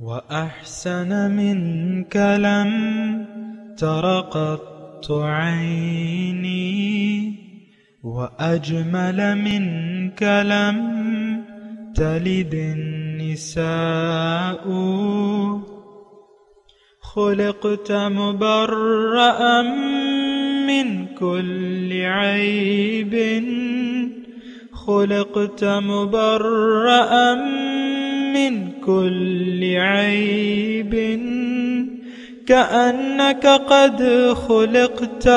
وأحسن منك لم تر قط عيني، وأجمل منك لم تلد النساء. خلقت مبرأ من كل عيب، خلقت مبرأ من كل عيب، كأنك قد خلقت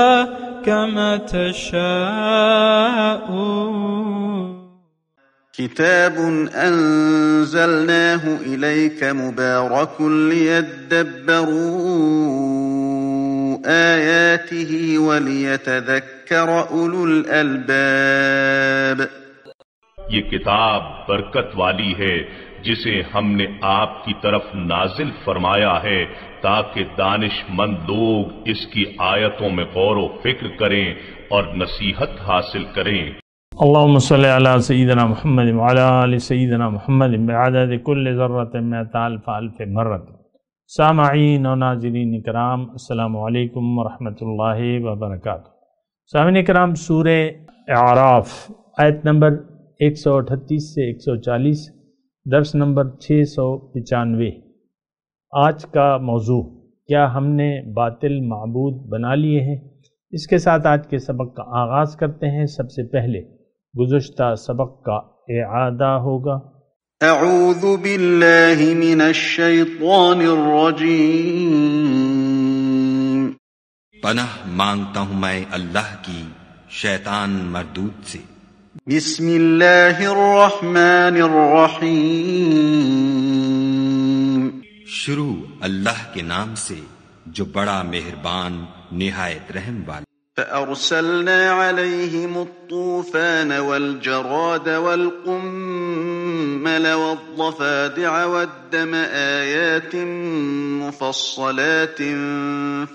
كما تشاء. كتاب أنزلناه إليك مبارك ليدبروا آياته وليتذكر أولو الألباب. یہ کتاب برکت والی ہے جسے ہم نے آپ کی طرف نازل فرمایا ہے تاکہ دانش مند لوگ اس کی آیتوں میں غور و فکر کریں اور نصیحت حاصل کریں۔ اللهم صل على سيدنا محمد وعلى آل سيدنا محمد بعدد كل ذرة مئة ألف ألف مرة۔ سامعین و ناظرین اکرام، السلام علیکم ورحمۃ اللہ وبرکاتہ۔ سامعین اکرام، سورہ اعراف آیت نمبر 138 سے 140، درس نمبر 695۔ آج کا موضوع، کیا ہم نے باطل معبود بنا لیے ہیں؟ اس کے ساتھ آج کے سبق کا آغاز کرتے ہیں۔ سب سے پہلے گزشتہ سبق کا اعادہ ہوگا۔ اعوذ باللہ من الشیطان الرجیم۔ پناہ مانگتا ہوں میں اللہ کی شیطان مردود سے۔ بسم اللہ الرحمن الرحیم۔ شروع اللہ کے نام سے جو بڑا مہربان نہایت رحم والا۔ فأرسلنا عليهم الطوفان والجراد والقمل والضفادع والدم آيات مفصلات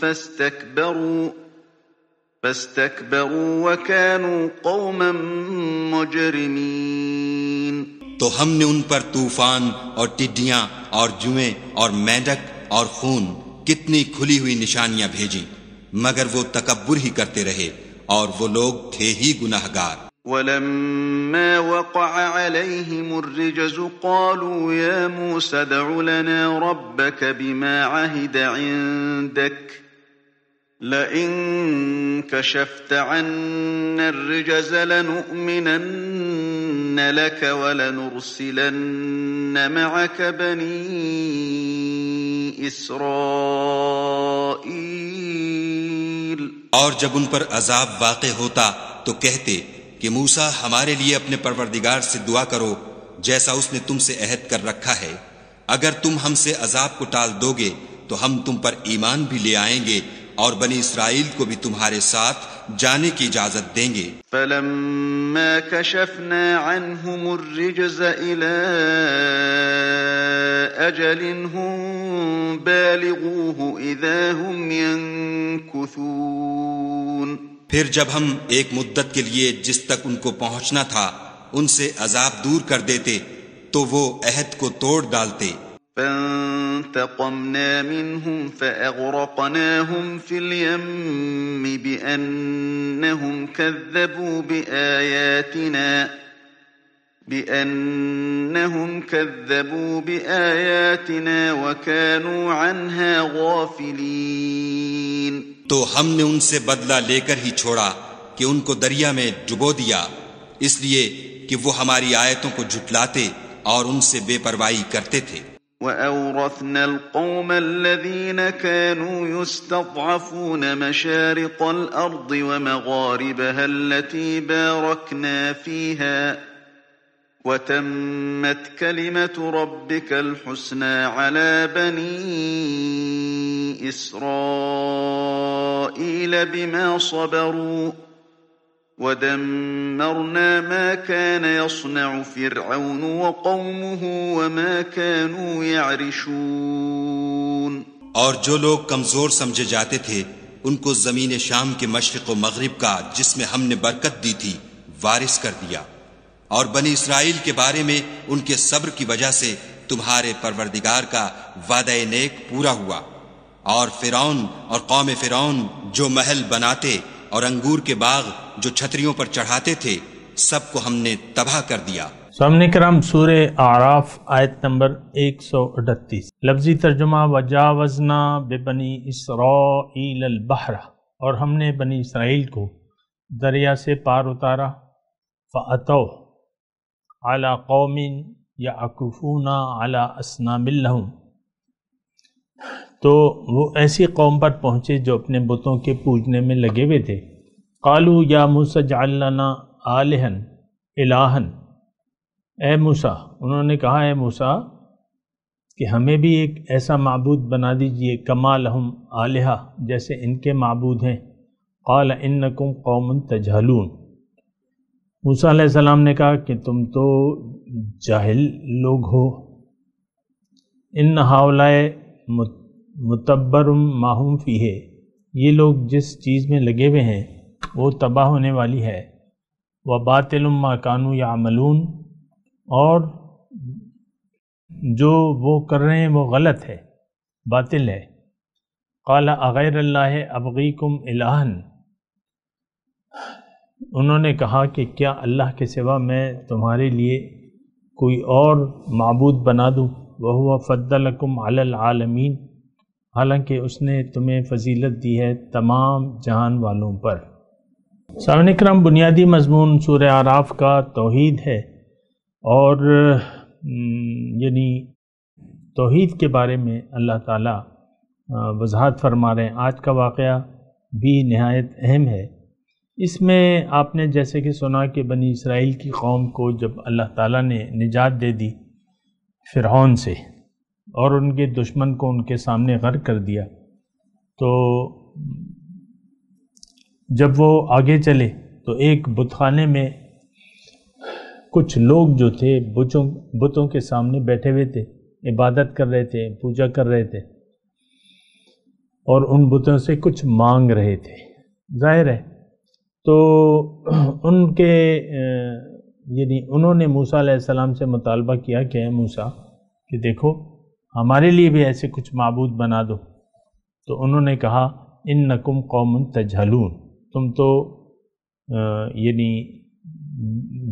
فاستكبروا وكانوا قوما مجرمين۔ تو ہم نے ان پر طوفان اور ٹڈیاں اور جوئیں اور مینڈک اور خون کتنی کھلی ہوئی نشانیاں بھیجیں، مگر وہ تکبر ہی کرتے رہے اور وہ لوگ تھے ہی گناہگار۔ وَلَمَّا وَقَعَ عَلَيْهِمُ الرِّجْزُ قَالُوا يَا مُوسَى ادْعُ لَنَا رَبَّكَ بِمَا عَهِدَ عِندَكَ لَئِن كَشَفْتَ عَنَّا الرِّجْزَ لَنُؤْمِنَنَّ لَكَ وَلَنُرْسِلَنَّ مَعَكَ بَنِي إِسْرَائِيلَ۔ اور جب ان پر عذاب واقع ہوتا تو کہتے کہ موسیٰ ہمارے لیے اپنے پروردگار سے دعا کرو جیسا اس نے تم سے عہد کر رکھا ہے، اگر تم ہم سے عذاب کو ٹال دو گے تو ہم تم پر ایمان بھی لے آئیں گے اور بنی اسرائیل کو بھی تمہارے ساتھ جانے کی اجازت دیں گے۔ فَلَمَّا كَشَفْنَا عَنْهُمُ الرِّجْزَ إِلَىٰ أَجَلٍ هُمْ بَالِغُوهُ إِذَا هُمْ يَنكُثُونَ۔ پھر جب ہم ایک مدت کے لیے جس تک ان کو پہنچنا تھا ان سے عذاب دور کر دیتے تو وہ عہد کو توڑ ڈالتے۔ فانتقمنا منهم فأغرقناهم في اليم بأنهم كذبوا بآياتنا وكانوا عنها غافلين۔ تو ہم نے ان سے بدلہ لے کر ہی چھوڑا کہ ان کو دریا میں ڈبو دیا، اس لیے کہ وہ ہماری آیتوں کو جھٹلاتے اور ان سے بے پرواہی کرتے تھے۔ وَأَوْرَثْنَا الْقَوْمَ الَّذِينَ كَانُوا يُسْتَضْعَفُونَ مَشَارِقَ الْأَرْضِ وَمَغَارِبَهَا الَّتِي بَارَكْنَا فِيهَا وَتَمَّتْ كَلِمَةُ رَبِّكَ الْحُسْنَى عَلَى بَنِي إِسْرَائِيلَ بِمَا صَبَرُوا وَدَمَّرْنَا مَا كَانَ يَصْنَعُ فِرْعَوْنُ وَقَوْمُهُ وَمَا كَانُوا يَعْرِشُونَ۔ اور جو لوگ کمزور سمجھے جاتے تھے ان کو زمین شام کے مشرق و مغرب کا جس میں ہم نے برکت دی تھی وارث کر دیا، اور بنی اسرائیل کے بارے میں ان کے صبر کی وجہ سے تمہارے پروردگار کا وعدہ نیک پورا ہوا، اور فرعون اور قوم فرعون جو محل بناتے اور انگور کے باغ جو چھتریوں پر چڑھاتے تھے، سب کو ہم نے تباہ کر دیا۔ سامعین کرام، سورہ اعراف آیت نمبر 138، لفظی ترجمہ: وجاوزنا ببنی اسرائیل البحر، اور ہم نے بنی اسرائیل کو دریا سے پار اتارا۔ فَأَتَوْا عَلَى قَوْمٍ يَعْكُفُونَ عَلَى أَصْنَامٍ لَهُمْ، تو وہ ایسی قوم پر پہنچے جو اپنے بتوں کے پوجنے میں لگے ہوئے تھے۔ قالوا یا موسیٰ اجعل لنا آلہا الہا، اے موسیٰ، انہوں نے کہا اے موسیٰ کہ ہمیں بھی ایک ایسا معبود بنا دیجئے کما لہم آلہا، جیسے ان کے معبود ہیں۔ قال انکم قوم تجہلون، موسیٰ علیہ السلام نے کہا کہ تم تو جاہل لوگ ہو۔ ان ہؤلاء متبر ما ہم فیہ، یہ لوگ جس چیز میں لگے ہوئے ہیں وہ تباہ ہونے والی ہے۔ وباطل ما کانوا یعملون، اور جو وہ کر رہے ہیں وہ غلط ہے، باطل ہے۔ قال اغیر اللہ ابغیکم الہا، انہوں نے کہا کہ کیا اللہ کے سوا میں تمہارے لیے کوئی اور معبود بنا دوں؟ وَهُوَ فَضَّلَكُمْ عَلَى الْعَالَمِينَ، حالانکہ اس نے تمہیں فضیلت دی ہے تمام جہان والوں پر۔ سامعین کرام، بنیادی مضمون سورہ اعراف کا توحید ہے، اور یعنی توحید کے بارے میں اللہ تعالیٰ وضاحت فرما رہے ہیں۔ آج کا واقعہ بھی نہایت اہم ہے۔ اس میں آپ نے جیسے کہ سنا کہ بنی اسرائیل کی قوم کو جب اللہ تعالیٰ نے نجات دے دی فرعون سے اور ان کے دشمن کو ان کے سامنے غرق کر دیا، تو جب وہ آگے چلے تو ایک بت خانے میں کچھ لوگ جو تھے بتوں کے سامنے بیٹھے ہوئے تھے، عبادت کر رہے تھے، پوجا کر رہے تھے، اور ان بتوں سے کچھ مانگ رہے تھے۔ ظاہر ہے تو ان کے یعنی انہوں نے موسیٰ علیہ السلام سے مطالبہ کیا کہ اے موسیٰ کہ دیکھو ہمارے لیے بھی ایسے کچھ معبود بنا دو۔ تو انہوں نے کہا انکم قوم تجہلون، تم تو یعنی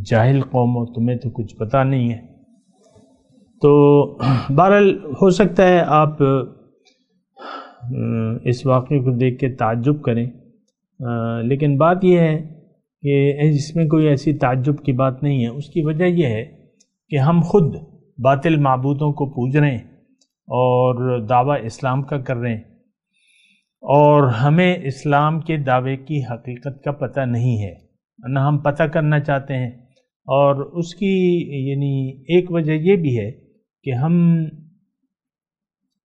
جاہل قوم ہو، تمہیں تو کچھ پتہ نہیں ہے۔ تو بہرحال ہو سکتا ہے آپ اس واقعے کو دیکھ کے تعجب کریں، لیکن بات یہ ہے کہ اس میں کوئی ایسی تعجب کی بات نہیں ہے۔ اس کی وجہ یہ ہے کہ ہم خود باطل معبودوں کو پوج رہے ہیں اور دعویٰ اسلام کا کر رہے ہیں، اور ہمیں اسلام کے دعوے کی حقیقت کا پتہ نہیں ہے، نہ ہم پتہ کرنا چاہتے ہیں۔ اور اس کی یعنی ایک وجہ یہ بھی ہے کہ ہم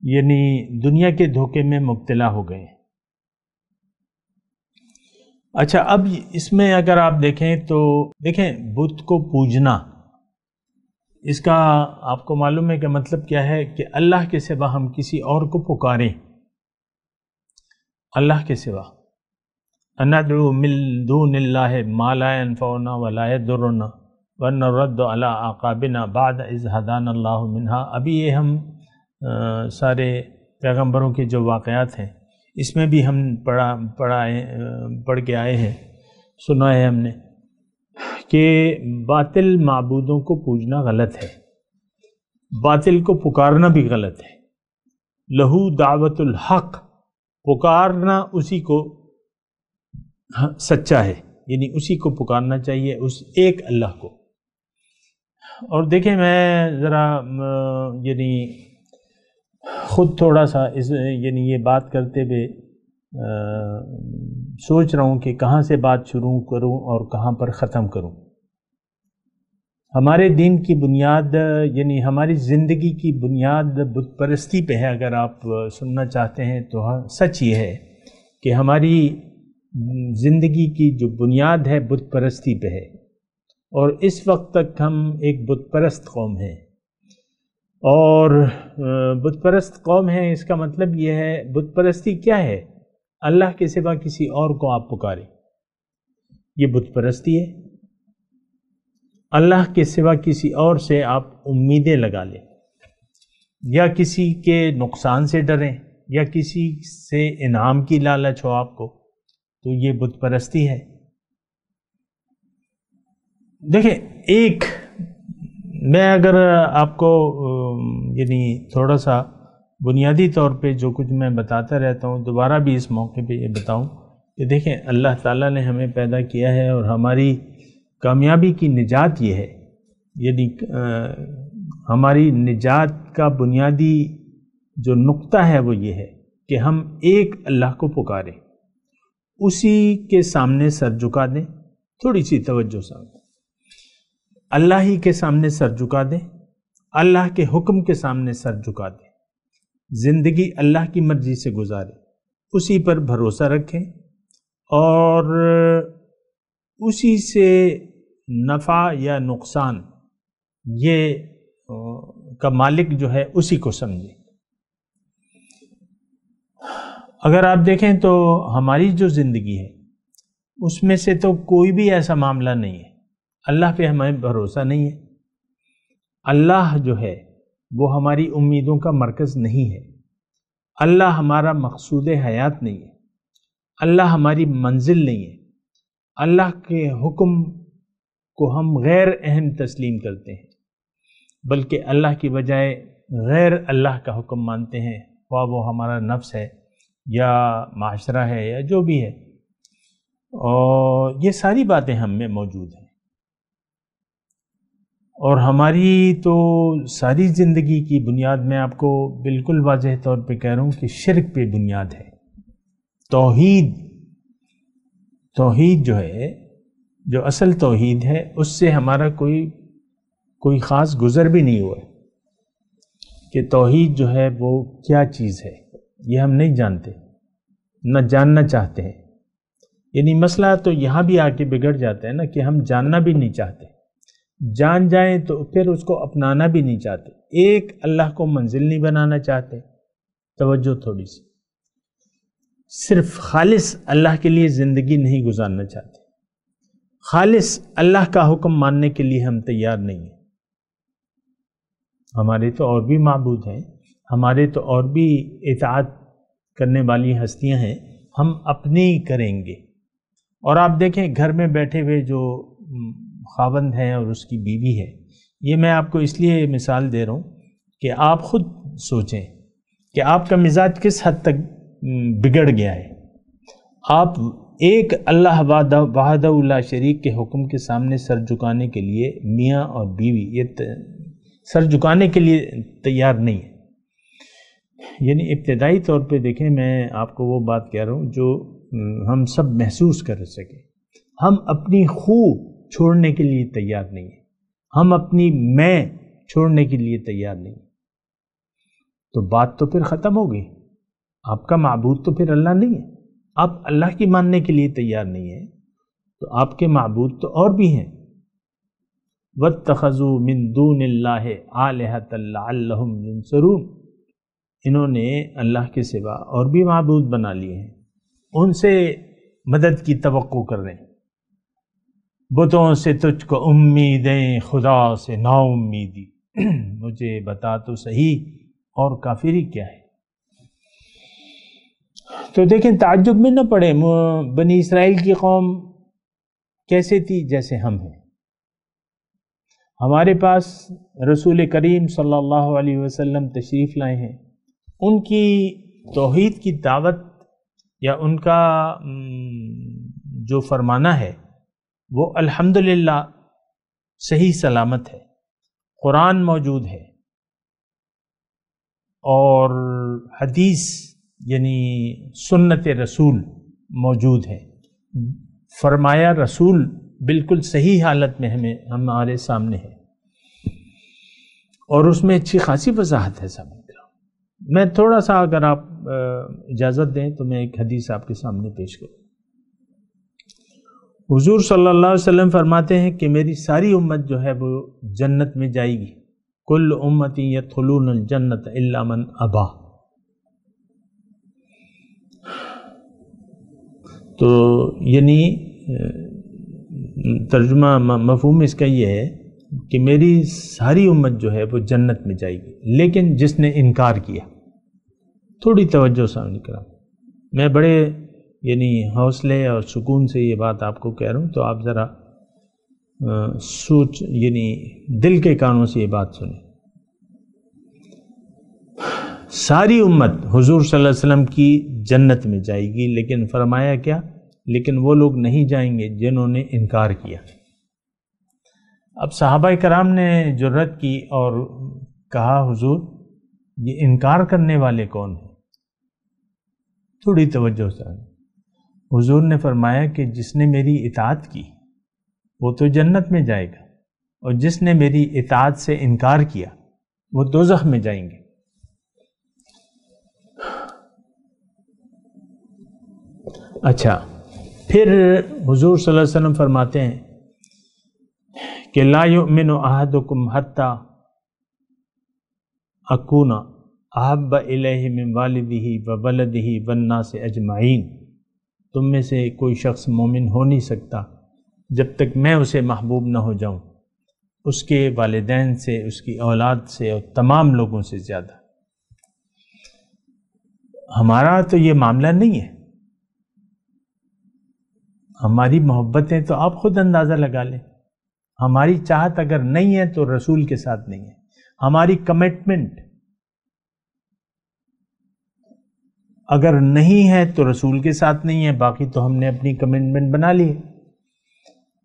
یعنی دنیا کے دھوکے میں مبتلا ہو گئے ہیں۔ اچھا، اب اس میں اگر آپ دیکھیں تو دیکھیں بت کو پوجنا، اس کا آپ کو معلوم ہے کہ مطلب کیا ہے کہ اللہ کے سوا ہم کسی اور کو پکاریں، اللہ کے سوا۔ اندعو من دون اللہ ما لا ينفعنا ولا يضرنا ونرد على اعقابنا بعد اذ هدانا اللہ منہا۔ ابھی یہ ہم سارے پیغمبروں کے جو واقعات ہیں اس میں بھی ہم پڑھ کے آئے ہیں، سنا ہے ہم نے کہ باطل معبودوں کو پوجنا غلط ہے، باطل کو پکارنا بھی غلط ہے۔ لہو دعوت الحق، پکارنا اسی کو سچا ہے، یعنی اسی کو پکارنا چاہیے، اس ایک اللہ کو۔ اور دیکھیں میں ذرا یعنی خود تھوڑا سا یعنی یہ بات کرتے ہوئے سوچ رہا ہوں کہ کہاں سے بات شروع کروں اور کہاں پر ختم کروں۔ ہمارے دین کی بنیاد یعنی ہماری زندگی کی بنیاد بت پرستی پہ ہے۔ اگر آپ سننا چاہتے ہیں تو سچ یہ ہے کہ ہماری زندگی کی جو بنیاد ہے بت پرستی پہ ہے، اور اس وقت تک ہم ایک بت پرست قوم ہیں۔ اور بت پرست قوم ہے، اس کا مطلب یہ ہے بت پرستی کیا ہے؟ اللہ کے سوا کسی اور کو آپ پکاریں، یہ بت پرستی ہے۔ اللہ کے سوا کسی اور سے آپ امیدیں لگا لیں، یا کسی کے نقصان سے ڈریں یا کسی سے انعام کی لالچ ہو آپ کو، تو یہ بت پرستی ہے۔ دیکھیں، ایک میں اگر آپ کو یعنی تھوڑا سا بنیادی طور پہ جو کچھ میں بتاتا رہتا ہوں، دوبارہ بھی اس موقع پہ یہ بتاؤں کہ دیکھیں، اللہ تعالیٰ نے ہمیں پیدا کیا ہے اور ہماری کامیابی کی نجات یہ ہے، یعنی ہماری نجات کا بنیادی جو نقطہ ہے وہ یہ ہے کہ ہم ایک اللہ کو پکاریں، اسی کے سامنے سر جھکا دیں۔ تھوڑی سی توجہ سامنے، اللہ ہی کے سامنے سر جھکا دیں، اللہ کے حکم کے سامنے سر جھکا دیں، زندگی اللہ کی مرضی سے گزاریں، اسی پر بھروسہ رکھیں اور اسی سے نفع یا نقصان یہ کا مالک جو ہے اسی کو سمجھیں۔ اگر آپ دیکھیں تو ہماری جو زندگی ہے اس میں سے تو کوئی بھی ایسا معاملہ نہیں ہے، اللہ پہ ہمیں بھروسہ نہیں ہے، اللہ جو ہے وہ ہماری امیدوں کا مرکز نہیں ہے، اللہ ہمارا مقصود حیات نہیں ہے، اللہ ہماری منزل نہیں ہے، اللہ کے حکم کو ہم غیر اہم تسلیم کرتے ہیں، بلکہ اللہ کی بجائے غیر اللہ کا حکم مانتے ہیں، خواہ وہ ہمارا نفس ہے یا معاشرہ ہے یا جو بھی ہے، اور یہ ساری باتیں ہم میں موجود ہیں۔ اور ہماری تو ساری زندگی کی بنیاد میں آپ کو بالکل واضح طور پہ کہہ رہا ہوں کہ شرک پہ بنیاد ہے۔ توحید جو ہے، جو اصل توحید ہے، اس سے ہمارا کوئی خاص گزر بھی نہیں ہوا ہے کہ توحید جو ہے وہ کیا چیز ہے، یہ ہم نہیں جانتے، نہ جاننا چاہتے ہیں۔ یعنی مسئلہ تو یہاں بھی آ کے بگڑ جاتا ہے نا کہ ہم جاننا بھی نہیں چاہتے، جان جائیں تو پھر اس کو اپنانا بھی نہیں چاہتے، ایک اللہ کو منزل نہیں بنانا چاہتے۔ توجہ تھوڑی سی، صرف خالص اللہ کے لیے زندگی نہیں گزارنا چاہتے، خالص اللہ کا حکم ماننے کے لیے ہم تیار نہیں ہیں۔ ہمارے تو اور بھی معبود ہیں، ہمارے تو اور بھی اطاعت کرنے والی ہستیاں ہیں، ہم اپنی کریں گے۔ اور آپ دیکھیں گھر میں بیٹھے ہوئے جو خاوند ہیں اور اس کی بیوی ہے، یہ میں آپ کو اس لیے مثال دے رہا ہوں کہ آپ خود سوچیں کہ آپ کا مزاج کس حد تک بگڑ گیا ہے۔ آپ ایک اللہ وحدہ لا شریک کے حکم کے سامنے سر جھکانے کے لیے میاں اور بیوی یہ سر جھکانے کے لیے تیار نہیں ہے۔ یعنی ابتدائی طور پہ دیکھیں، میں آپ کو وہ بات کہہ رہا ہوں جو ہم سب محسوس کر سکیں، ہم اپنی خو چھوڑنے کے لیے تیار نہیں ہیں، ہم اپنی میں چھوڑنے کے لیے تیار نہیں ہیں، تو بات تو پھر ختم ہو گئی۔ آپ کا معبود تو پھر اللہ نہیں ہے، آپ اللہ کی ماننے کے لیے تیار نہیں ہیں تو آپ کے معبود تو اور بھی ہیں۔ وَاتَّخَذُوا مِن دُونِ اللَّهِ آلِهَةً لَعَلَّهُمْ يُنصَرُونَ، انہوں نے اللہ کے سوا اور بھی معبود بنا لیے ہیں، ان سے مدد کی توقع کر رہے ہیں۔ بتوں سے تجھ کو امیدیں، خدا سے نا امیدی، مجھے بتا تو صحیح اور کافری کیا ہے۔ تو دیکھیں، تعجب میں نہ پڑے، بنی اسرائیل کی قوم کیسے تھی؟ جیسے ہم ہیں۔ ہمارے پاس رسول کریم صلی اللہ علیہ وسلم تشریف لائے ہیں، ان کی توحید کی دعوت یا ان کا جو فرمانا ہے وہ الحمدللہ صحیح سلامت ہے، قرآن موجود ہے اور حدیث یعنی سنت رسول موجود ہے، فرمایا رسول بالکل صحیح حالت میں ہمارے سامنے ہے، اور اس میں اچھی خاصی وضاحت ہے سامنے۔ میں تھوڑا سا اگر آپ اجازت دیں تو میں ایک حدیث آپ کے سامنے پیش کروں۔ حضور صلی اللہ علیہ وسلم فرماتے ہیں کہ میری ساری امت جو ہے وہ جنت میں جائے گی، کل امتی یدخلون الجنت الا من ابا۔ تو یعنی ترجمہ مفہوم اس کا یہ ہے کہ میری ساری امت جو ہے وہ جنت میں جائے گی، لیکن جس نے انکار کیا. تھوڑی توجہ سامنے کرا، میں بڑے حوصلے اور سکون سے یہ بات آپ کو کہہ رہا ہوں، تو آپ ذرا سوچ دل کے کانوں سے یہ بات سنیں. ساری امت حضور صلی اللہ علیہ وسلم کی جنت میں جائے گی، لیکن فرمایا کیا؟ لیکن وہ لوگ نہیں جائیں گے جنہوں نے انکار کیا. اب صحابہ کرام نے جرأت کی اور کہا حضور یہ انکار کرنے والے کون ہیں؟ تھوڑی توجہ سے. حضور نے فرمایا کہ جس نے میری اطاعت کی وہ تو جنت میں جائے گا، اور جس نے میری اطاعت سے انکار کیا وہ دوزخ میں جائیں گے. اچھا، پھر حضور صلی اللہ علیہ وسلم فرماتے ہیں کہ لا یؤمن احدکم حتی اکون احب الیہ من والدہ وولدہ والناس اجمعین. تم میں سے کوئی شخص مومن ہو نہیں سکتا جب تک میں اسے محبوب نہ ہو جاؤں اس کے والدین سے، اس کی اولاد سے اور تمام لوگوں سے زیادہ. ہمارا تو یہ معاملہ نہیں ہے. ہماری محبتیں تو آپ خود اندازہ لگا لیں. ہماری چاہت اگر نہیں ہے تو رسول کے ساتھ نہیں ہے. ہماری کمٹمنٹ اگر نہیں ہے تو رسول کے ساتھ نہیں ہے. باقی تو ہم نے اپنی کمٹمنٹ بنا لی ہے.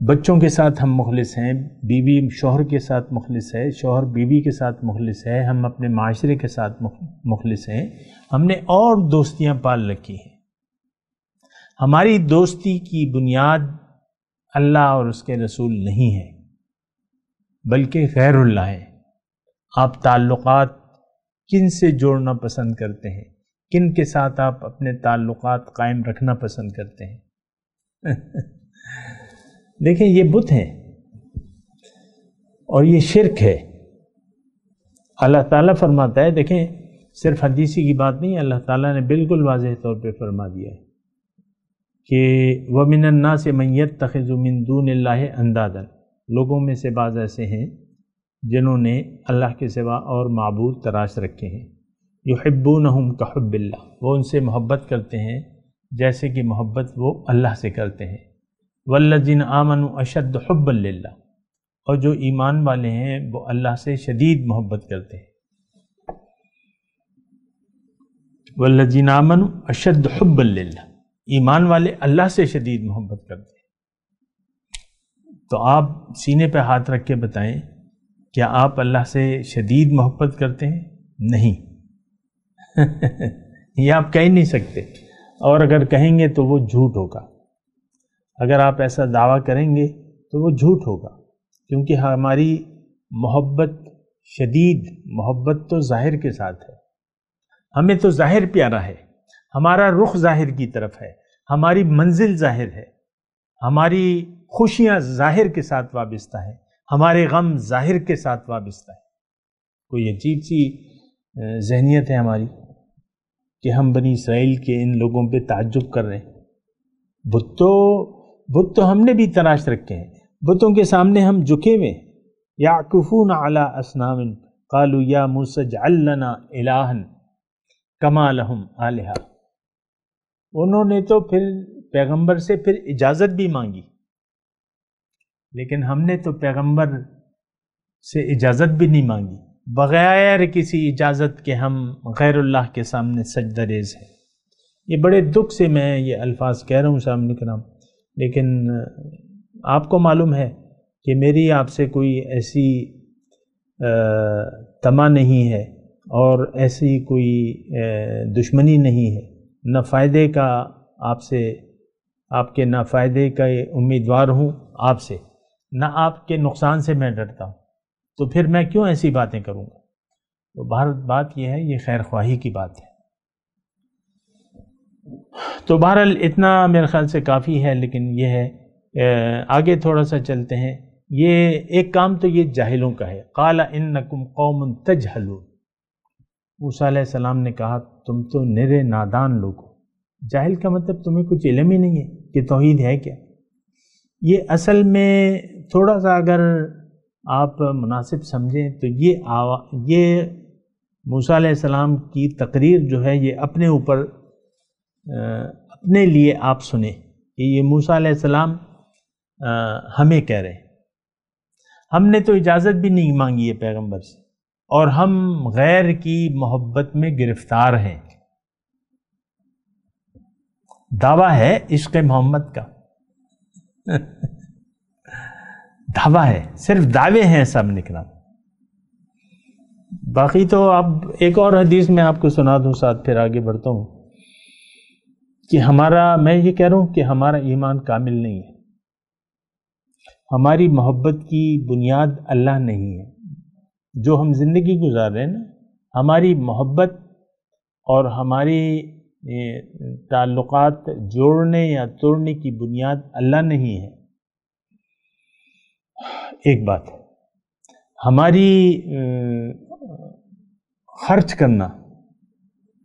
بچوں کے ساتھ ہم مخلص ہیں، بیوی شوہر کے ساتھ مخلص ہے، شوہر بیوی کے ساتھ مخلص ہے، ہم اپنے معاشرے کے ساتھ مخلص ہیں. ہم نے اور دوستیاں پال رکھی ہیں. ہماری دوستی کی بنیاد اللہ اور اس کے رسول نہیں ہے بلکہ غیر اللہ ہے. آپ تعلقات کن سے جوڑنا پسند کرتے ہیں؟ کن کے ساتھ آپ اپنے تعلقات قائم رکھنا پسند کرتے ہیں؟ دیکھیں یہ بت ہیں اور یہ شرک ہے. اللہ تعالیٰ فرماتا ہے، دیکھیں صرف حدیثی کی بات نہیں، اللہ تعالیٰ نے بالکل واضح طور پہ فرما دیا ہے کہ وَمِنَ النَّاسِ مَن يَتَّخِذُ مِن دُونِ اللَّهِ أَندَادًا. لوگوں میں سے بعض ایسے ہیں جنہوں نے اللہ کے سوا اور معبود تراش رکھے ہیں. يُحِبُّونَهُمْ كَحُبِّ اللَّهِ. وہ ان سے محبت کرتے ہیں جیسے کہ محبت وہ اللہ سے کرتے ہیں. وَالَّذِينَ آمَنُوا أَشَدُّ حُبًّا لِلَّهِ. اور جو ایمان والے ہیں وہ اللہ سے شدید محبت کرتے ہیں. وَالَّذِينَ آمَنُوا أَشَدُّ حُبًّا لِلَّهِ. ایمان والے اللہ سے شدید محبت کرتے ہیں. تو آپ سینے پہ ہاتھ رکھ کے بتائیں، کیا آپ اللہ سے شدید محبت کرتے ہیں؟ نہیں. یہ آپ کہہ نہیں سکتے، اور اگر کہیں گے تو وہ جھوٹ ہوگا. اگر آپ ایسا دعویٰ کریں گے تو وہ جھوٹ ہوگا، کیونکہ ہماری محبت شدید محبت تو ظاہر کے ساتھ ہے. ہمیں تو ظاہر پیارا ہے، ہمارا رخ ظاہر کی طرف ہے، ہماری منزل ظاہر ہے، ہماری خوشیاں ظاہر کے ساتھ وابستہ ہیں، ہمارے غم ظاہر کے ساتھ وابستہ ہیں. کوئی عجیب سی ذہنیت ہے ہماری کہ ہم بنی اسرائیل کے ان لوگوں پہ تعجب کر رہے ہیں. بت تو ہم نے بھی تراش رکھے ہیں، بتوں کے سامنے ہم جھکے ہوئے. یعکفون علی اصنام قالوا یا موسیٰ اجعل لنا الہا کما لہم آلہہ. انہوں نے تو پھر پیغمبر سے پھر اجازت بھی مانگی، لیکن ہم نے تو پیغمبر سے اجازت بھی نہیں مانگی بغیر کسی اجازت کے. ہم غیر اللہ کے سامنے سجدہ ریز ہیں. یہ بڑے دکھ سے میں یہ الفاظ کہہ رہا ہوں سامنے کرام، لیکن آپ کو معلوم ہے کہ میری آپ سے کوئی ایسی طمع نہیں ہے اور ایسی کوئی دشمنی نہیں ہے. نہ فائدے کا آپ سے، آپ کے نہ فائدے کا امیدوار ہوں آپ سے، نہ آپ کے نقصان سے میں ڈرتا ہوں. تو پھر میں کیوں ایسی باتیں کروں گا؟ تو بات یہ ہے، یہ خیر خواہی کی بات ہے. تو بہرحال اتنا میرے خیال سے کافی ہے، لیکن یہ ہے آگے تھوڑا سا چلتے ہیں. یہ ایک کام تو یہ جاہلوں کا ہے. قال انکم قوم تجہلون. موسیٰ علیہ السلام نے کہا تم تو نرے نادان لوگ ہو. جاہل کا مطلب تمہیں کچھ علم ہی نہیں ہے کہ توحید ہے کیا. یہ اصل میں تھوڑا سا اگر آپ مناسب سمجھیں تو یہ موسیٰ علیہ السلام کی تقریر جو ہے یہ اپنے اوپر اپنے لیے آپ سنیں کہ یہ موسیٰ علیہ السلام ہمیں کہہ رہے ہیں. ہم نے تو اجازت بھی نہیں مانگی ہے پیغمبر سے، اور ہم غیر کی محبت میں گرفتار ہیں. دعویٰ ہے عشق محمد کا دعویٰ ہے، صرف دعوے ہیں سب نکلا. باقی تو اب ایک اور حدیث میں آپ کو سنا دوں ساتھ پھر آگے بڑھتا ہوں کہ میں یہ کہہ رہا ہوں کہ ہمارا ایمان کامل نہیں ہے. ہماری محبت کی بنیاد اللہ نہیں ہے. جو ہم زندگی گزار رہے ہیں نا، ہماری محبت اور ہماری تعلقات جوڑنے یا توڑنے کی بنیاد اللہ نہیں ہے. ایک بات ہے، ہماری خرچ کرنا،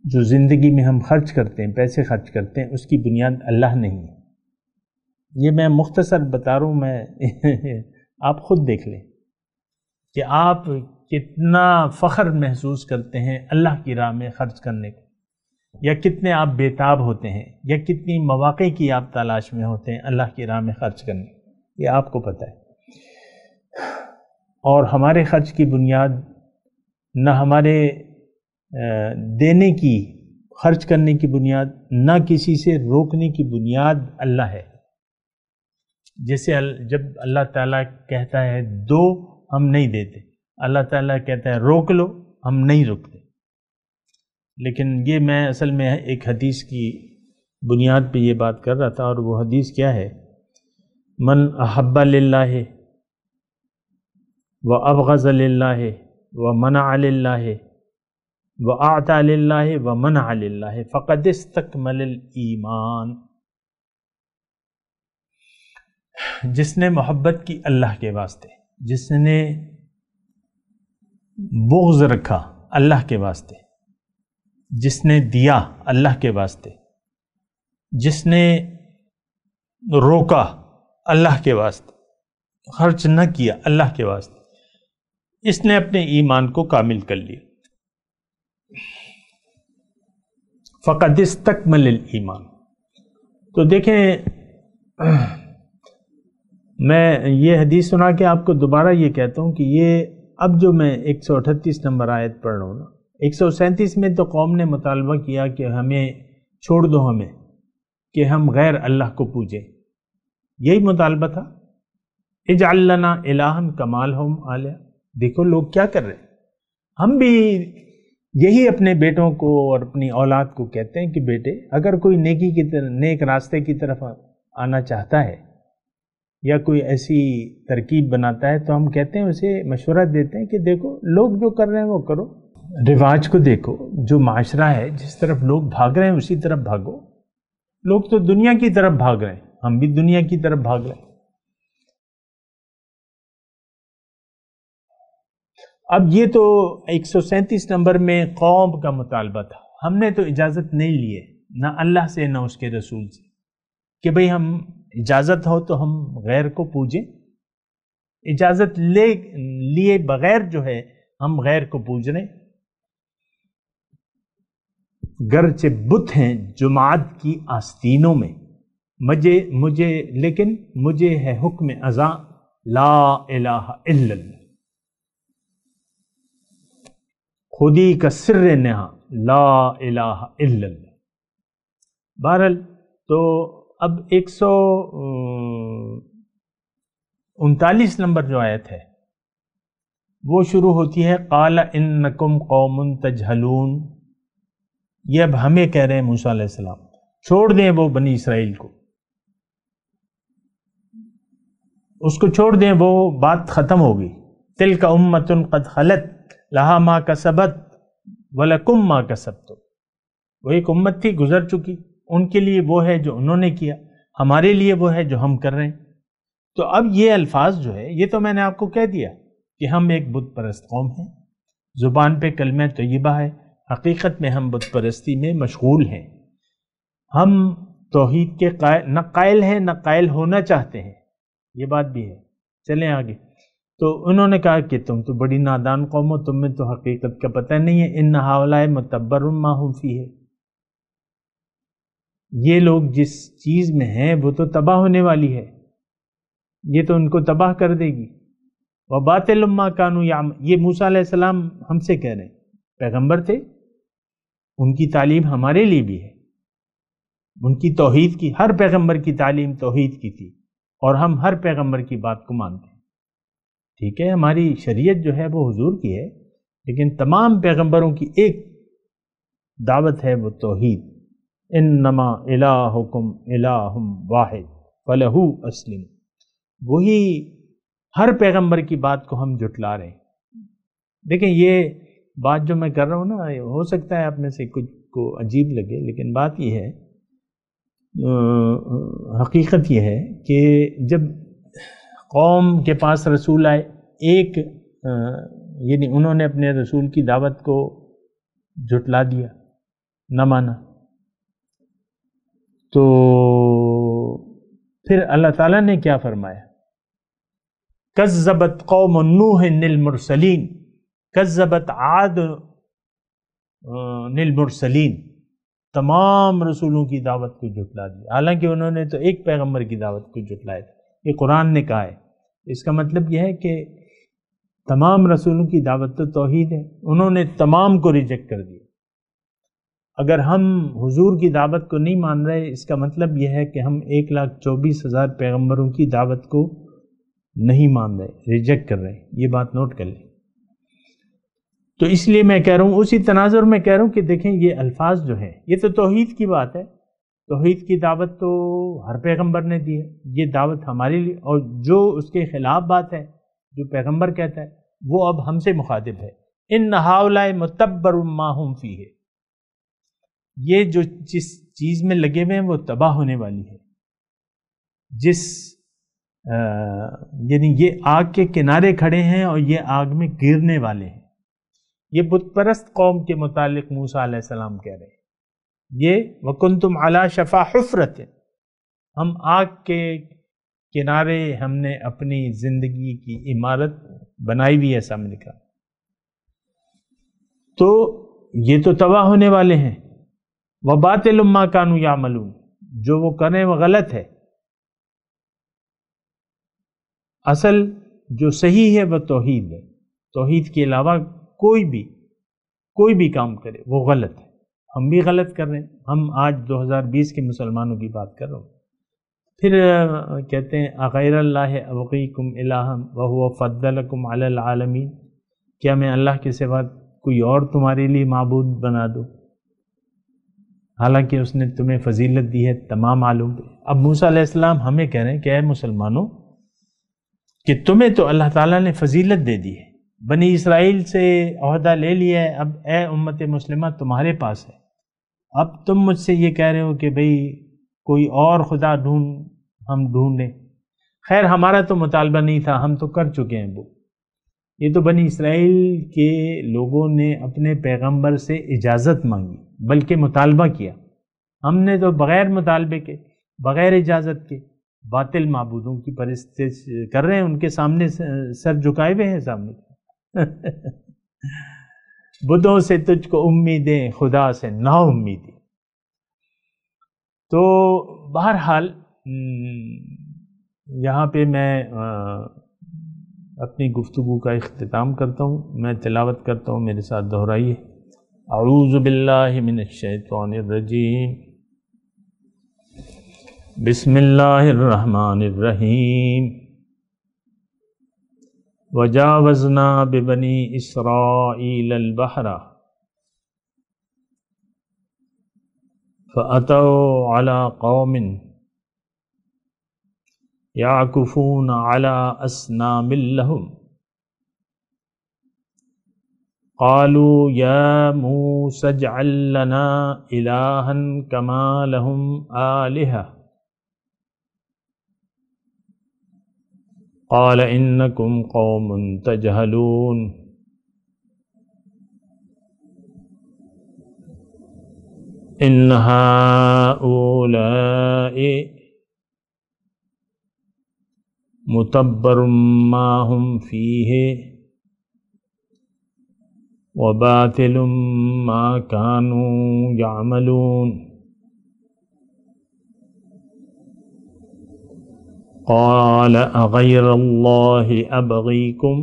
جو زندگی میں ہم خرچ کرتے ہیں، پیسے خرچ کرتے ہیں، اس کی بنیاد اللہ نہیں ہے. یہ میں مختصر بتا رہا ہوں، میں آپ خود دیکھ لیں کہ آپ کتنا فخر محسوس کرتے ہیں اللہ کی راہ میں خرچ کرنے کو، یا کتنے آپ بیتاب ہوتے ہیں، یا کتنی مواقع کی آپ تلاش میں ہوتے ہیں اللہ کی راہ میں خرچ کرنے. یہ آپ کو پتہ ہے. اور ہمارے خرچ کی بنیاد نہ ہمارے دینے کی، خرچ کرنے کی بنیاد، نہ کسی سے روکنے کی بنیاد اللہ ہے. جیسے جب اللہ تعالیٰ کہتا ہے دو، ہم نہیں دیتے. اللہ تعالیٰ کہتا ہے روک لو، ہم نہیں روکتے. لیکن یہ میں اصل میں ایک حدیث کی بنیاد پہ یہ بات کر رہا تھا، اور وہ حدیث کیا ہے؟ من احب للہ وابغض للہ ومنع للہ واعطى للہ ومنع للہ فقد استکمل الایمان. جس نے محبت کی اللہ کے واسطے، جس نے بغض رکھا اللہ کے واسطے، جس نے دیا اللہ کے واسطے، جس نے روکا اللہ کے واسطے، خرچ نہ کیا اللہ کے واسطے، اس نے اپنے ایمان کو کامل کر لیا. فقد استکمل الایمان. تو دیکھیں، میں یہ حدیث سنا کے آپ کو دوبارہ یہ کہتا ہوں کہ یہ اب جو میں 138 نمبر آیت پڑھ رہا ہوں نا، 137 میں تو قوم نے مطالبہ کیا کہ ہمیں چھوڑ دو، ہمیں کہ ہم غیر اللہ کو پوجیں. یہی مطالبہ تھا. اجعل لنا الہا کما لہم آلیہ. دیکھو لوگ کیا کر رہے ہیں. ہم بھی یہی اپنے بیٹوں کو اور اپنی اولاد کو کہتے ہیں کہ بیٹے، اگر کوئی نیکی کی طرف، نیک راستے کی طرف آنا چاہتا ہے یا کوئی ایسی ترکیب بناتا ہے تو ہم کہتے ہیں، اسے مشورہ دیتے ہیں کہ دیکھو لوگ جو کر رہے ہیں وہ کرو. رواج کو دیکھو، جو معاشرہ ہے جس طرف لوگ بھاگ رہے ہیں اسی طرف بھاگو. لوگ تو دنیا کی طرف بھاگ رہے ہیں، ہم بھی دنیا کی طرف بھاگ رہے ہیں. اب یہ تو 137 نمبر میں قوم کا مطالبہ تھا. ہم نے تو اجازت نہیں لی ہے، نہ اللہ سے نہ اس کے رسول سے، کہ بھئی ہم اجازت ہو تو ہم غیر کو پوجیں. اجازت لیے بغیر جو ہے ہم غیر کو پوج رہے. گرچہ بت ہیں جماعت کی آستینوں میں، لیکن مجھے ہے حکم ازاں لا الہ الا اللہ. خودی کا سر نہا لا الہ الا اللہ. بہرحال تو اب 139 نمبر جو آیت ہے وہ شروع ہوتی ہے قال انکم قوم تجہلون. یہ اب ہمیں کہہ رہے ہیں موسیٰ علیہ السلام، چھوڑ دیں وہ بنی اسرائیل کو، اس کو چھوڑ دیں، وہ بات ختم ہوگی. تلک امۃ قد خلت لہا ما کسبت ولکم ما کسبتم. وہ ایک امت تھی گزر چکی، ان کے لیے وہ ہے جو انہوں نے کیا، ہمارے لیے وہ ہے جو ہم کر رہے ہیں. تو اب یہ الفاظ جو ہے، یہ تو میں نے آپ کو کہہ دیا کہ ہم ایک بت پرست قوم ہیں. زبان پہ کلمہ طیبہ ہے، حقیقت میں ہم بت پرستی میں مشغول ہیں. ہم توحید کے نہ قائل ہیں نہ قائل ہونا چاہتے ہیں. یہ بات بھی ہے. چلیں آگے. تو انہوں نے کہا کہ تم تو بڑی نادان قوم ہو، تمہیں تو حقیقت کا پتہ نہیں ہے، ان ہؤلاء متبر ما هم فیہ، یہ لوگ جس چیز میں ہیں وہ تو تباہ ہونے والی ہے، یہ تو ان کو تباہ کر دے گی۔ وباطل ما کانوا یعملون، یہ موسیٰ علیہ السلام ہم سے کہہ رہے ہیں، پیغمبر تھے، ان کی تعلیم ہمارے لیے بھی ہے، ان کی توحید کی، ہر پیغمبر کی تعلیم توحید کی تھی، اور ہم ہر پیغمبر کی بات کو مانتے ہیں۔ ٹھیک ہے، ہماری شریعت جو ہے وہ حضور کی ہے، لیکن تمام پیغمبروں کی ایک دعوت ہے، وہ توحید، انما الہکم الہ واحد فلہ اسلم، وہی ہر پیغمبر کی بات کو ہم جھٹلا رہے ہیں۔ دیکھیں یہ بات جو میں کر رہا ہوں نا، ہو سکتا ہے آپ میں سے کچھ کو عجیب لگے، لیکن بات یہ ہے، حقیقت یہ ہے کہ جب قوم کے پاس رسول آئے، ایک یعنی انہوں نے اپنے رسول کی دعوت کو جھٹلا دیا، نہ مانا، تو پھر اللہ تعالیٰ نے کیا فرمایا؟ کذبت قوم نوح المرسلین، کذبت عاد المرسلین، تمام رسولوں کی دعوت کو جھٹلا دیا، حالانکہ انہوں نے تو ایک پیغمبر کی دعوت کو جھٹلایا تھا، یہ قرآن نے کہا ہے۔ اس کا مطلب یہ ہے کہ تمام رسولوں کی دعوت تو توحید ہے، انہوں نے تمام کو ریجیکٹ کر دیا۔ اگر ہم حضور کی دعوت کو نہیں مان رہے، اس کا مطلب یہ ہے کہ ہم 1,24,000 پیغمبروں کی دعوت کو نہیں مان رہے، ریجیکٹ کر رہے ہیں، یہ بات نوٹ کر لیں۔ تو اس لیے میں کہہ رہا ہوں، اسی تناظر میں کہہ رہا ہوں کہ دیکھیں یہ الفاظ جو ہیں، یہ تو توحید کی بات ہے، توحید کی دعوت تو ہر پیغمبر نے دی ہے، یہ دعوت ہمارے لیے، اور جو اس کے خلاف بات ہے، جو پیغمبر کہتا ہے، وہ اب ہم سے مخاطب ہے۔ ان ہؤلاء متبر ما هم فیہ، یہ جو جس چیز میں لگے ہوئے ہیں وہ تباہ ہونے والی ہے، جس یعنی یہ آگ کے کنارے کھڑے ہیں اور یہ آگ میں گرنے والے ہیں۔ یہ بت پرست قوم کے متعلق موسیٰ علیہ السلام کہہ رہے ہیں، یہ وَكُنْتُمْ عَلَى شَفَا حُفْرَةٍ، ہم آگ کے کنارے ہم نے اپنی زندگی کی عمارت بنائی ہوئی ہے، سامنے کا، تو یہ تو تباہ ہونے والے ہیں۔ وَبَاطِلٌ مَا كَانُوا يَعْمَلُونَ، جو وہ کریں وہ غلط ہے، اصل جو صحیح ہے وہ توحید ہے، توحید کے علاوہ کوئی بھی کام کرے وہ غلط ہے، ہم بھی غلط کر رہے ہیں، ہم آج 2020 کے مسلمانوں کی بات کر رہا ہوں۔ پھر کہتے ہیں اغیر اللہ ابغیکم الہا وہو فضلکم علی العالمین، کیا میں اللہ کے سوا کوئی اور تمہارے لیے معبود بنا دوں، حالانکہ اس نے تمہیں فضیلت دی ہے تمام عالم پہ۔ اب موسیٰ علیہ السلام ہمیں کہہ رہے ہیں کہ اے مسلمانوں، کہ تمہیں تو اللہ تعالیٰ نے فضیلت دے دی ہے، بنی اسرائیل سے عہدہ لے لیا ہے، اب اے امت مسلمہ تمہارے پاس ہے، اب تم مجھ سے یہ کہہ رہے ہو کہ بھئی کوئی اور خدا ہم ڈھونڈیں۔ خیر ہمارا تو مطالبہ نہیں تھا، ہم تو کر چکے ہیں وہ، یہ تو بنی اسرائیل کے لوگوں نے اپنے پیغمبر سے اجازت مانگی، بلکہ مطالبہ کیا، ہم نے تو بغیر مطالبے کے، بغیر اجازت کے باطل معبودوں کی پرستش کر رہے ہیں، ان کے سامنے سر جھکائے ہوئے ہیں سامنے۔ بدھوں سے تجھ کو امیدیں، خدا سے نا امیدیں۔ تو بہرحال یہاں پہ میں اپنی گفتگو کا اختتام کرتا ہوں، میں تلاوت کرتا ہوں، میرے ساتھ دہرائیے۔ اعوذ باللہ من الشیطان الرجیم، بسم اللہ الرحمن الرحیم۔ وجاوزنا ببنی اسرائیل البحر فأتوا على قوم يعكفون على أصنام لهم قالوا يا موسى اجعل لنا إلها كما لهم آلهة قال إنكم قوم تجهلون إن هؤلاء متبر ما هم فیہ وباطل ما كانوا يعملون قال اغیر اللہ ابغیکم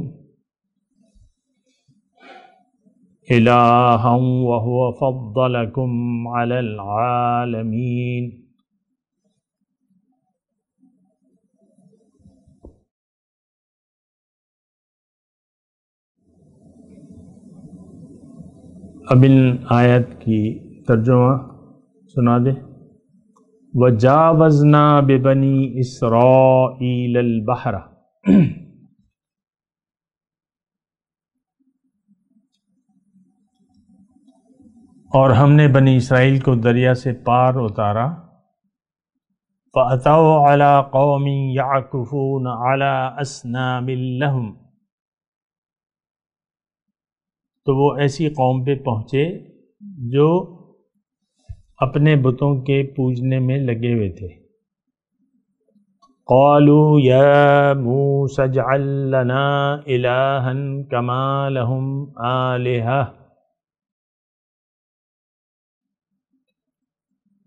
الہا وهو فضلکم علی العالمین۔ اب ان آیت کی ترجمہ سنا دے۔ وَجَاوَزْنَا بِبَنِي إِسْرَائِيلَ الْبَحْرَ، اور ہم نے بنی اسرائیل کو دریا سے پار اتارا۔ فَأَتَوْا عَلَىٰ قَوْمٍ يَعْكُفُونَ عَلَىٰ أَصْنَامٍ لَهُمْ، تو وہ ایسی قوم پہ پہنچے جو اپنے بتوں کے پوجنے میں لگے ہوئے تھے۔ قالوا یا موسیٰ اجعل لنا الہا کما لہم آلہہ،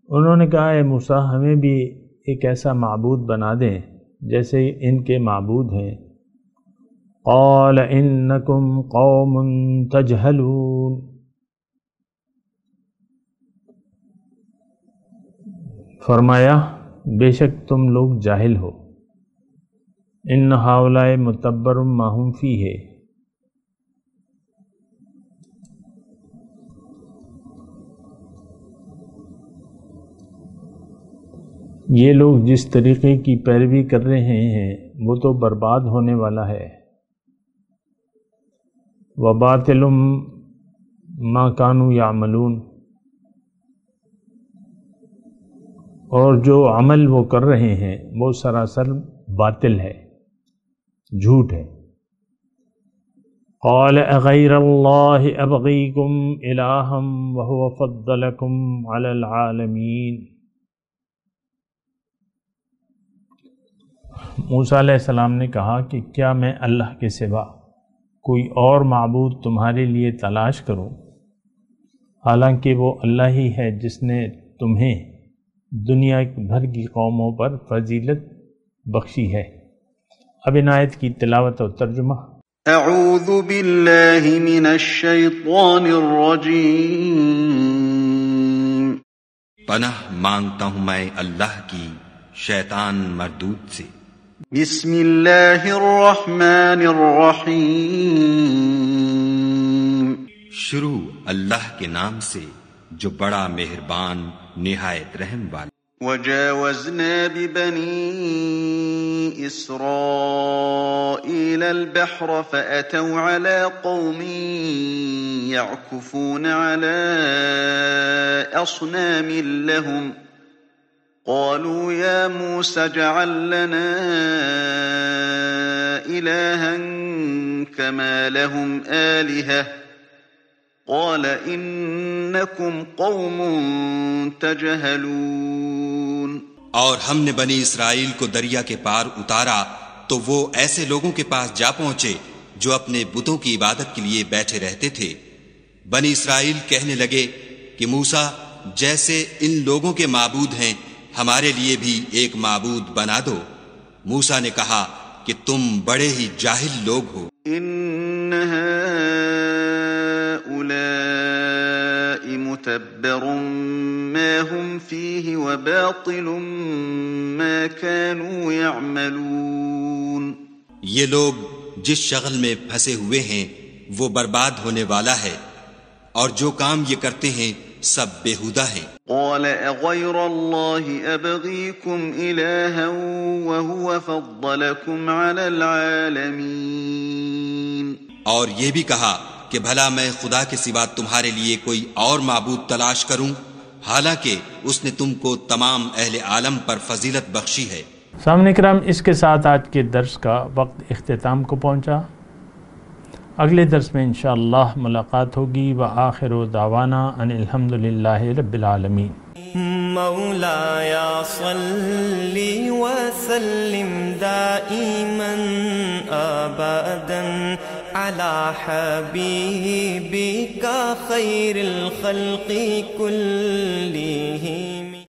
انہوں نے کہا اے موسیٰ ہمیں بھی ایک ایسا معبود بنا دیں جیسے ان کے معبود ہیں۔ قال انکم قوم تجہلون، فرمایا بے شک تم لوگ جاہل ہو۔ ان ہؤلاء متبر ما هم فیہ، یہ لوگ جس طریقے کی پیروی کر رہے ہیں وہ تو برباد ہونے والا ہے۔ وَبَاطِلٌ مَا كَانُوا يَعْمَلُونَ، اور جو عمل وہ کر رہے ہیں وہ سراسر باطل ہے، جھوٹ ہے۔ قَالَ أَغَيْرَ اللَّهِ أَبْغِيكُمْ إِلَٰهًا وَهُوَ فَضَّلَكُمْ عَلَى الْعَالَمِينَ، موسیٰ علیہ السلام نے کہا کہ کیا میں اللہ کے سوا کوئی اور معبود تمہارے لیے تلاش کروں، حالانکہ وہ اللہ ہی ہے جس نے تمہیں دنیا بھر کی قوموں پر فضیلت بخشی ہے۔ اب ان آیت کی تلاوت اور ترجمہ۔ اعوذ باللہ من الشیطان الرجیم، پناہ مانگتا ہوں میں اللہ کی شیطان مردود سے۔ بسم اللہ الرحمن الرحیم، شروع اللہ کے نام سے جو بڑا مہربان نہایت رحم والا۔ وجاوزنا ببنی اسرائیل البحر فأتوا على قوم يعكفون على أصنام لهم قالوا يا موسى اجعل لنا إلها كما لهم آلهة قال إنكم قوم تجهلون۔ اور ہم نے بنی اسرائیل کو دریا کے پار اتارا تو وہ ایسے لوگوں کے پاس جا پہنچے جو اپنے بتوں کی عبادت کے لیے بیٹھے رہتے تھے۔ بنی اسرائیل کہنے لگے کہ موسیٰ جیسے ان لوگوں کے معبود ہیں ہمارے لیے بھی ایک معبود بنا دو۔ موسیٰ نے کہا کہ تم بڑے ہی جاہل لوگ ہو۔ ان هؤلاء متبر ما هم فيه وباطل ما كانوا يعملون، یہ لوگ جس شغل میں پھنسے ہوئے ہیں وہ برباد ہونے والا ہے، اور جو کام یہ کرتے ہیں سب بےہودہ ہیں۔ قال اغير الله ابغيكم الها وهو فضلكم على العالمين، اور یہ بھی کہا کہ بھلا میں خدا کے سوا تمہارے لیے کوئی اور معبود تلاش کروں، حالانکہ اس نے تم کو تمام اہل عالم پر فضیلت بخشی ہے۔ سامعین کرام، اس کے ساتھ آج کے درس کا وقت اختتام کو پہنچا۔ اگلے درس میں انشاءاللہ ملاقات ہوگی۔ وآخر دعوانا ان الحمدللہ رب العالمین۔ مولاي صل وسلم دائما أبدا على حبيبك خير الخلق كلهم.